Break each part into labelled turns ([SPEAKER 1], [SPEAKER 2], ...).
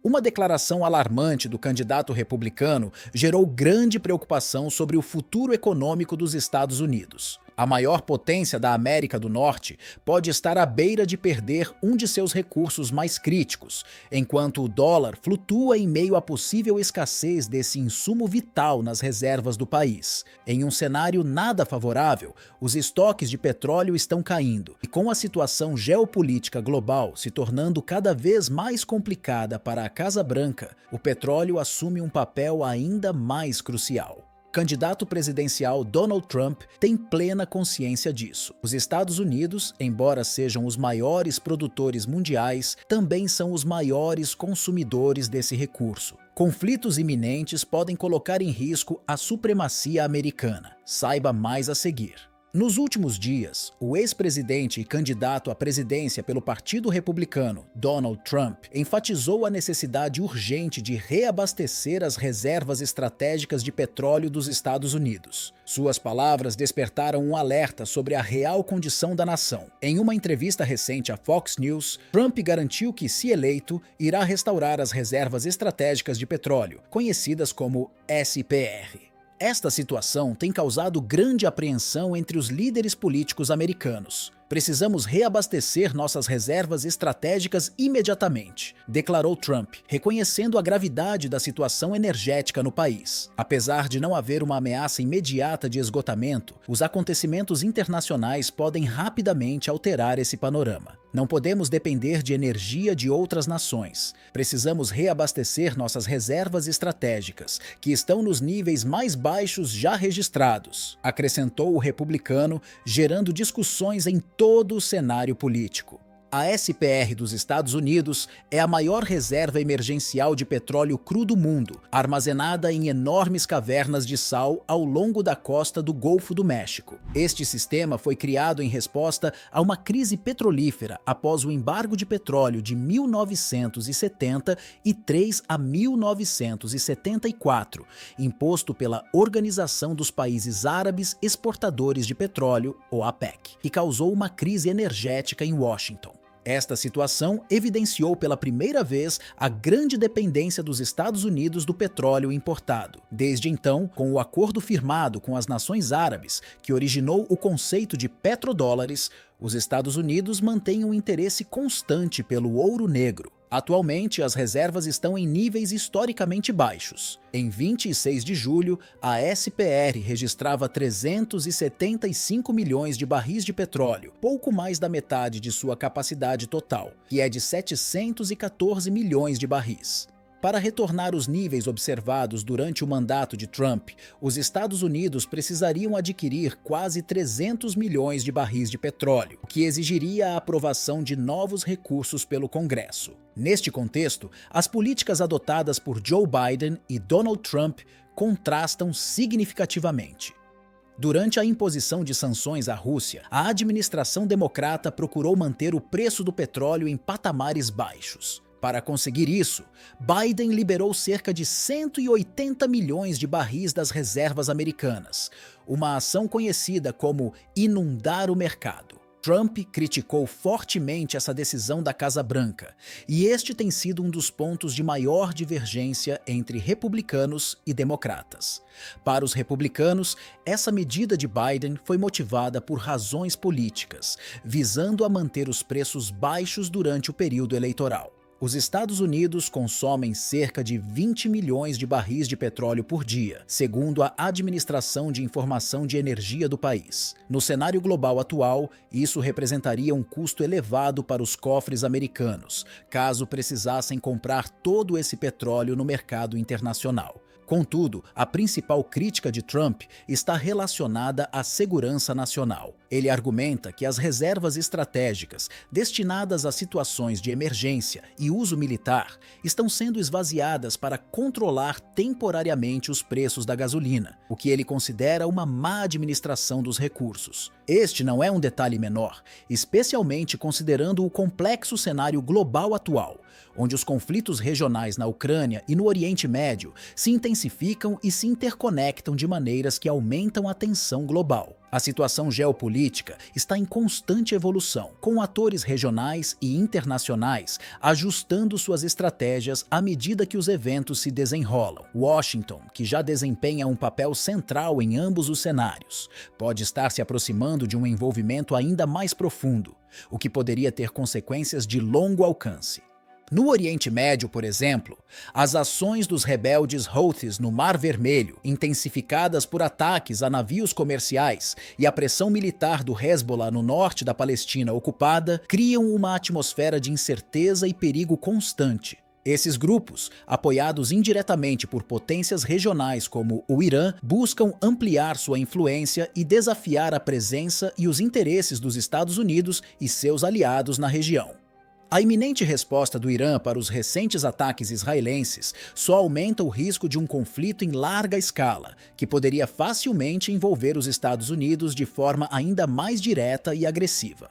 [SPEAKER 1] Uma declaração alarmante do candidato republicano gerou grande preocupação sobre o futuro econômico dos Estados Unidos. A maior potência da América do Norte pode estar à beira de perder um de seus recursos mais críticos, enquanto o dólar flutua em meio à possível escassez desse insumo vital nas reservas do país. Em um cenário nada favorável, os estoques de petróleo estão caindo, e com a situação geopolítica global se tornando cada vez mais complicada para a Casa Branca, o petróleo assume um papel ainda mais crucial. O candidato presidencial Donald Trump tem plena consciência disso. Os Estados Unidos, embora sejam os maiores produtores mundiais, também são os maiores consumidores desse recurso. Conflitos iminentes podem colocar em risco a supremacia americana. Saiba mais a seguir. Nos últimos dias, o ex-presidente e candidato à presidência pelo Partido Republicano, Donald Trump, enfatizou a necessidade urgente de reabastecer as reservas estratégicas de petróleo dos Estados Unidos. Suas palavras despertaram um alerta sobre a real condição da nação. Em uma entrevista recente à Fox News, Trump garantiu que, se eleito, irá restaurar as reservas estratégicas de petróleo, conhecidas como SPR. Esta situação tem causado grande apreensão entre os líderes políticos americanos. Precisamos reabastecer nossas reservas estratégicas imediatamente, declarou Trump, reconhecendo a gravidade da situação energética no país. Apesar de não haver uma ameaça imediata de esgotamento, os acontecimentos internacionais podem rapidamente alterar esse panorama. Não podemos depender de energia de outras nações. Precisamos reabastecer nossas reservas estratégicas, que estão nos níveis mais baixos já registrados, acrescentou o republicano, gerando discussões em todo o cenário político. A SPR dos Estados Unidos é a maior reserva emergencial de petróleo cru do mundo, armazenada em enormes cavernas de sal ao longo da costa do Golfo do México. Este sistema foi criado em resposta a uma crise petrolífera após o embargo de petróleo de 1973 a 1974, imposto pela Organização dos Países Árabes Exportadores de Petróleo, ou APEC, que causou uma crise energética em Washington. Esta situação evidenciou pela primeira vez a grande dependência dos Estados Unidos do petróleo importado. Desde então, com o acordo firmado com as nações árabes, que originou o conceito de petrodólares, os Estados Unidos mantêm um interesse constante pelo ouro negro. Atualmente, as reservas estão em níveis historicamente baixos. Em 26 de julho, a SPR registrava 375 milhões de barris de petróleo, pouco mais da metade de sua capacidade total, que é de 714 milhões de barris. Para retornar os níveis observados durante o mandato de Trump, os Estados Unidos precisariam adquirir quase 300 milhões de barris de petróleo, o que exigiria a aprovação de novos recursos pelo Congresso. Neste contexto, as políticas adotadas por Joe Biden e Donald Trump contrastam significativamente. Durante a imposição de sanções à Rússia, a administração democrata procurou manter o preço do petróleo em patamares baixos. Para conseguir isso, Biden liberou cerca de 180 milhões de barris das reservas americanas, uma ação conhecida como inundar o mercado. Trump criticou fortemente essa decisão da Casa Branca, e este tem sido um dos pontos de maior divergência entre republicanos e democratas. Para os republicanos, essa medida de Biden foi motivada por razões políticas, visando a manter os preços baixos durante o período eleitoral. Os Estados Unidos consomem cerca de 20 milhões de barris de petróleo por dia, segundo a Administração de Informação de Energia do país. No cenário global atual, isso representaria um custo elevado para os cofres americanos, caso precisassem comprar todo esse petróleo no mercado internacional. Contudo, a principal crítica de Trump está relacionada à segurança nacional. Ele argumenta que as reservas estratégicas destinadas a situações de emergência e uso militar estão sendo esvaziadas para controlar temporariamente os preços da gasolina, o que ele considera uma má administração dos recursos. Este não é um detalhe menor, especialmente considerando o complexo cenário global atual, onde os conflitos regionais na Ucrânia e no Oriente Médio se intensificam e se interconectam de maneiras que aumentam a tensão global. A situação geopolítica está em constante evolução, com atores regionais e internacionais ajustando suas estratégias à medida que os eventos se desenrolam. Washington, que já desempenha um papel central em ambos os cenários, pode estar se aproximando de um envolvimento ainda mais profundo, o que poderia ter consequências de longo alcance. No Oriente Médio, por exemplo, as ações dos rebeldes Houthis no Mar Vermelho, intensificadas por ataques a navios comerciais e a pressão militar do Hezbollah no norte da Palestina ocupada, criam uma atmosfera de incerteza e perigo constante. Esses grupos, apoiados indiretamente por potências regionais como o Irã, buscam ampliar sua influência e desafiar a presença e os interesses dos Estados Unidos e seus aliados na região. A iminente resposta do Irã para os recentes ataques israelenses só aumenta o risco de um conflito em larga escala, que poderia facilmente envolver os Estados Unidos de forma ainda mais direta e agressiva.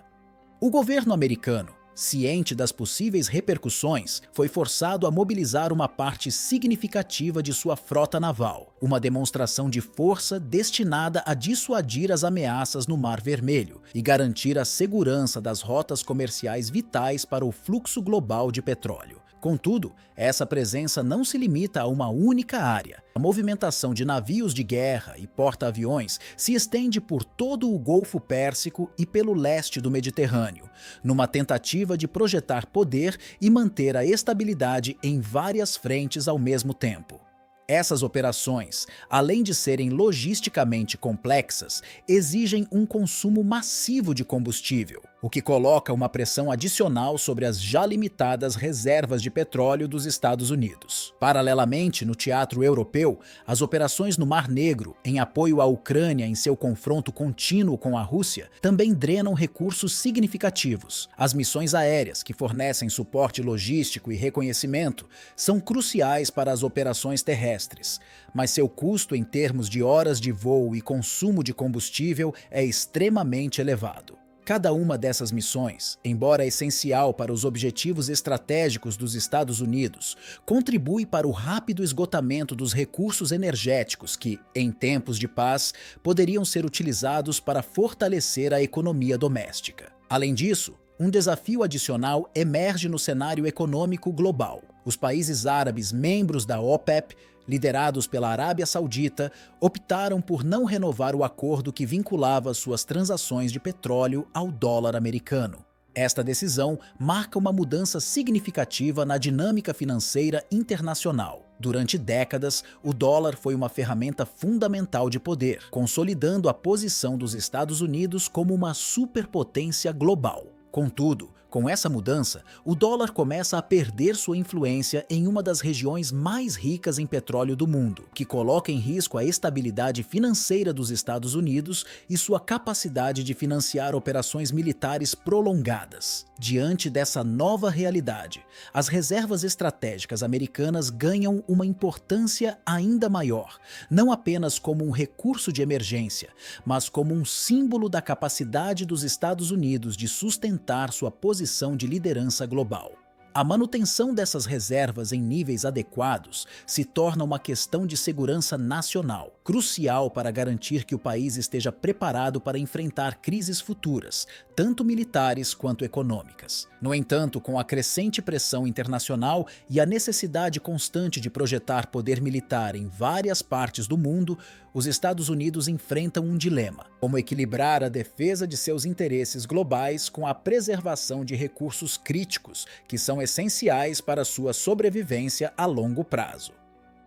[SPEAKER 1] O governo americano, ciente das possíveis repercussões, foi forçado a mobilizar uma parte significativa de sua frota naval, uma demonstração de força destinada a dissuadir as ameaças no Mar Vermelho e garantir a segurança das rotas comerciais vitais para o fluxo global de petróleo. Contudo, essa presença não se limita a uma única área. A movimentação de navios de guerra e porta-aviões se estende por todo o Golfo Pérsico e pelo leste do Mediterrâneo, numa tentativa de projetar poder e manter a estabilidade em várias frentes ao mesmo tempo. Essas operações, além de serem logisticamente complexas, exigem um consumo massivo de combustível, o que coloca uma pressão adicional sobre as já limitadas reservas de petróleo dos Estados Unidos. Paralelamente, no teatro europeu, as operações no Mar Negro, em apoio à Ucrânia em seu confronto contínuo com a Rússia, também drenam recursos significativos. As missões aéreas, que fornecem suporte logístico e reconhecimento, são cruciais para as operações terrestres, mas seu custo em termos de horas de voo e consumo de combustível é extremamente elevado. Cada uma dessas missões, embora essencial para os objetivos estratégicos dos Estados Unidos, contribui para o rápido esgotamento dos recursos energéticos que, em tempos de paz, poderiam ser utilizados para fortalecer a economia doméstica. Além disso, um desafio adicional emerge no cenário econômico global. Os países árabes membros da OPEP, liderados pela Arábia Saudita, optaram por não renovar o acordo que vinculava suas transações de petróleo ao dólar americano. Esta decisão marca uma mudança significativa na dinâmica financeira internacional. Durante décadas, o dólar foi uma ferramenta fundamental de poder, consolidando a posição dos Estados Unidos como uma superpotência global. Contudo, com essa mudança, o dólar começa a perder sua influência em uma das regiões mais ricas em petróleo do mundo, que coloca em risco a estabilidade financeira dos Estados Unidos e sua capacidade de financiar operações militares prolongadas. Diante dessa nova realidade, as reservas estratégicas americanas ganham uma importância ainda maior, não apenas como um recurso de emergência, mas como um símbolo da capacidade dos Estados Unidos de sustentar sua posição de liderança global. A manutenção dessas reservas em níveis adequados se torna uma questão de segurança nacional, crucial para garantir que o país esteja preparado para enfrentar crises futuras, tanto militares quanto econômicas. No entanto, com a crescente pressão internacional e a necessidade constante de projetar poder militar em várias partes do mundo, os Estados Unidos enfrentam um dilema: como equilibrar a defesa de seus interesses globais com a preservação de recursos críticos que são essenciais para sua sobrevivência a longo prazo.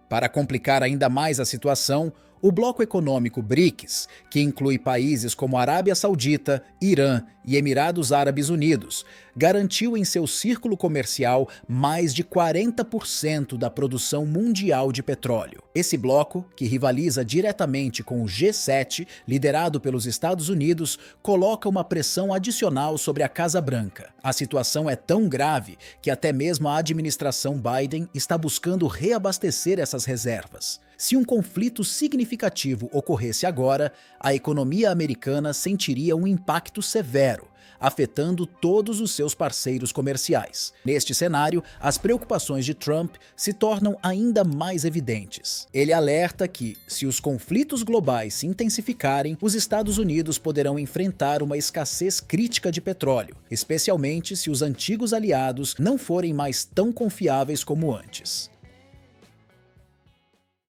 [SPEAKER 1] Para complicar ainda mais a situação, o bloco econômico BRICS, que inclui países como Arábia Saudita, Irã e Emirados Árabes Unidos, garantiu em seu círculo comercial mais de 40% da produção mundial de petróleo. Esse bloco, que rivaliza diretamente com o G7, liderado pelos Estados Unidos, coloca uma pressão adicional sobre a Casa Branca. A situação é tão grave que até mesmo a administração Biden está buscando reabastecer essas reservas. Se um conflito significativo ocorresse agora, a economia americana sentiria um impacto severo, afetando todos os seus parceiros comerciais. Neste cenário, as preocupações de Trump se tornam ainda mais evidentes. Ele alerta que, se os conflitos globais se intensificarem, os Estados Unidos poderão enfrentar uma escassez crítica de petróleo, especialmente se os antigos aliados não forem mais tão confiáveis como antes.